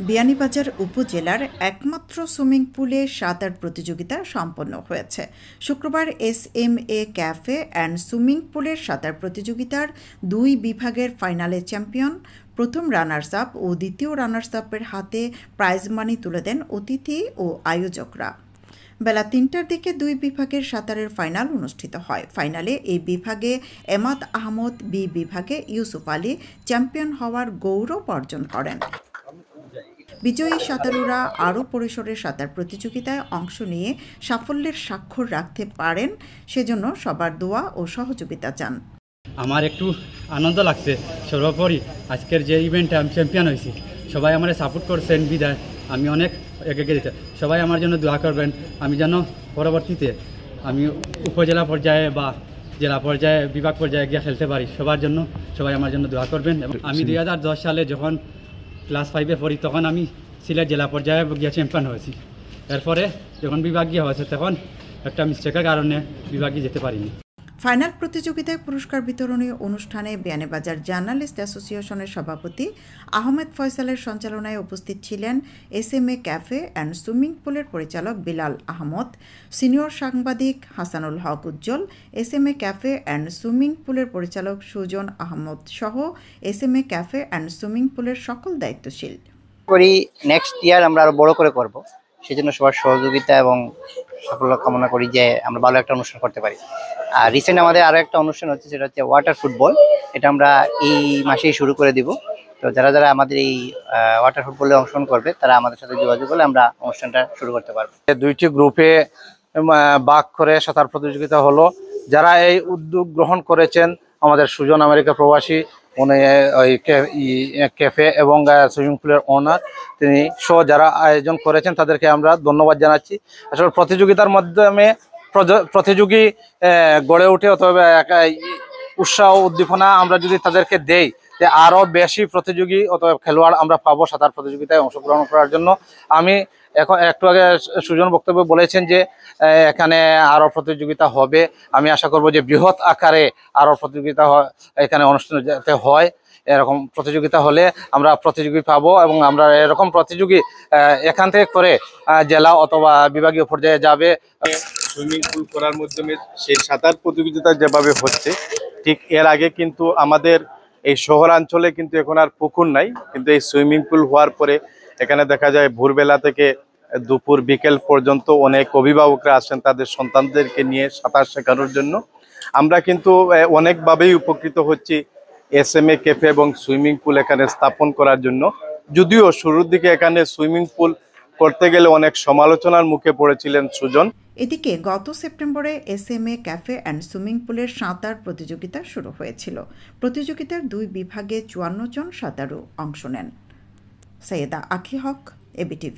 বিয়ানীবাজার উপজেলার একমাত্র সুইমিং পুলে সাঁতার প্রতিযোগিতা সম্পন্ন হয়েছে। শুক্রবার SMA ক্যাফে অ্যান্ড সুইমিং পুলের সাঁতার প্রতিযোগিতার 2 বিভাগের ফাইনালে চ্যাম্পিয়ন, প্রথম রানার্স আপ ও দ্বিতীয় রানার্স আপের হাতে প্রাইজ মানি তুলে দেন অতিথি ও আয়োজকরা। বেলা ৩টার দিকে 2 বিভাগের সাঁতারের ফাইনাল অনুষ্ঠিত হয়। ফাইনালে এই বিভাগে এমাদ আহমদ, বি বিভাগে ইউসুফ আলী চ্যাম্পিয়ন হওয়ার গৌরব অর্জন করেন। বিজয়ী সাঁতারুরা আরও পরিসরের সাঁতার প্রতিযোগিতায় অংশ নিয়ে সাফল্যের স্বাক্ষর রাখতে পারেন, সেজন্য সবার দোয়া ও সহযোগিতা চান। আমার একটু আনন্দ লাগছে। সর্বোপরি আজকের যে ইভেন্টে আমি চ্যাম্পিয়ন হয়েছি, সবাই আমার সাপোর্ট করছেন বিদায় আমি অনেক এগিয়ে দিতে। সবাই আমার জন্য দোয়া করবেন, আমি যেন পরবর্তীতে আমি উপজেলা পর্যায়ে বা জেলা পর্যায়ে, বিভাগ পর্যায়ে গিয়ে খেলতে পারি। সবার জন্য সবাই আমার জন্য দোয়া করবেন। আমি 2010 সালে যখন ক্লাস 5-এ পড়ি, তখন আমি সিলেট জেলা পর্যায়ে গিয়ে চ্যাম্পিয়ন হয়েছি। এরপরে যখন বিভাগীয় হয়েছে, তখন একটা মিস্টেকের কারণে বিভাগে যেতে পারিনি। ফাইনাল প্রতিযোগিতায় পুরস্কার বিতরণী অনুষ্ঠানে বিয়ানীবাজার জার্নালিস্ট অ্যাসোসিয়েশনের সভাপতি আহমেদ ফয়সালের সঞ্চালনায় উপস্থিত ছিলেন SMA ক্যাফে অ্যান্ড সুইমিং পুলের পরিচালক বিলাল আহমদ, সিনিয়র সাংবাদিক হাসানুল হক উজ্জ্বল, SMA ক্যাফে অ্যান্ড সুইমিং পুলের পরিচালক সুজন আহমদ সহ SMA ক্যাফে অ্যান্ড সুইমিং পুলের সকল দায়িত্বশীল। নেক্সট ইয়ার আমরা আরো বড় করে করব, সেজন্য সবার সহযোগিতা এবং সাফল্য কামনা করি যে আমরা ভালো একটা অনুষ্ঠান করতে পারি। আর রিসেন্ট আমাদের আরো একটা অনুষ্ঠান হচ্ছে, সেটা হচ্ছে ওয়াটার ফুটবল। এটা আমরা এই মাসেই শুরু করে দিব। তো যারা যারা আমাদের এই ওয়াটার ফুটবলে অংশগ্রহণ করবে, তারা আমাদের সাথে যোগাযোগ করলে আমরা অনুষ্ঠানটা শুরু করতে পারবো। 2টি গ্রুপে ভাগ করে সাঁতার প্রতিযোগিতা হলো। যারা এই উদ্যোগ গ্রহণ করেছেন, আমাদের সুজন আমেরিকা প্রবাসী, উনি ওই ক্যাফে এবং সুইমিং পুলের ওনার, তিনি সহ যারা আয়োজন করেছেন তাদেরকে আমরা ধন্যবাদ জানাচ্ছি। আসলে প্রতিযোগিতার মাধ্যমে প্রতিযোগী গড়ে ওঠে, অথবা উৎসাহ উদ্দীপনা আমরা যদি তাদেরকে দেই, যে আরও বেশি প্রতিযোগী অথবা খেলোয়াড় আমরা পাবো সাঁতার প্রতিযোগিতায় অংশগ্রহণ করার জন্য। আমি এখন একটু আগে সুজন বক্তব্য বলেছেন যে এখানে আরও প্রতিযোগিতা হবে। আমি আশা করব যে বৃহৎ আকারে আরও প্রতিযোগিতা এখানে অনুষ্ঠান যাতে হয়। এরকম প্রতিযোগিতা হলে আমরা প্রতিযোগী পাবো এবং আমরা এরকম প্রতিযোগী এখান থেকে করে জেলা অথবা বিভাগীয় পর্যায়ে যাবে। সুইমিং পুল করার মাধ্যমে সেই সাঁতার প্রতিযোগিতা যেভাবে হচ্ছে, ঠিক এর আগে কিন্তু আমাদের এই শহরাঞ্চলে কিন্তু এখন আর পুকুর নাই, কিন্তু এই সুইমিং পুল হওয়ার পরে এখানে দেখা যায় ভোরবেলা থেকে দুপুর বিকেল পর্যন্ত অনেক অভিভাবকরা আসেন তাদের সন্তানদেরকে নিয়ে সাঁতার শেখানোর জন্য। আমরা কিন্তু অনেকভাবেই উপকৃত হচ্ছি SMA ক্যাফে এবং সুইমিং পুল এখানে স্থাপন করার জন্য। যদিও শুরুর দিকে এখানে সুইমিং পুল করতে গেলে অনেক সমালোচনার মুখে পড়েছিলেন সুজন। এদিকে গত সেপ্টেম্বরে SMA ক্যাফে অ্যান্ড সুইমিং পুলের সাঁতার প্রতিযোগিতা শুরু হয়েছিল। প্রতিযোগিতার 2 বিভাগে 54 জন সাঁতারু অংশ নেন। সৈয়দা আখি হক, ABTV।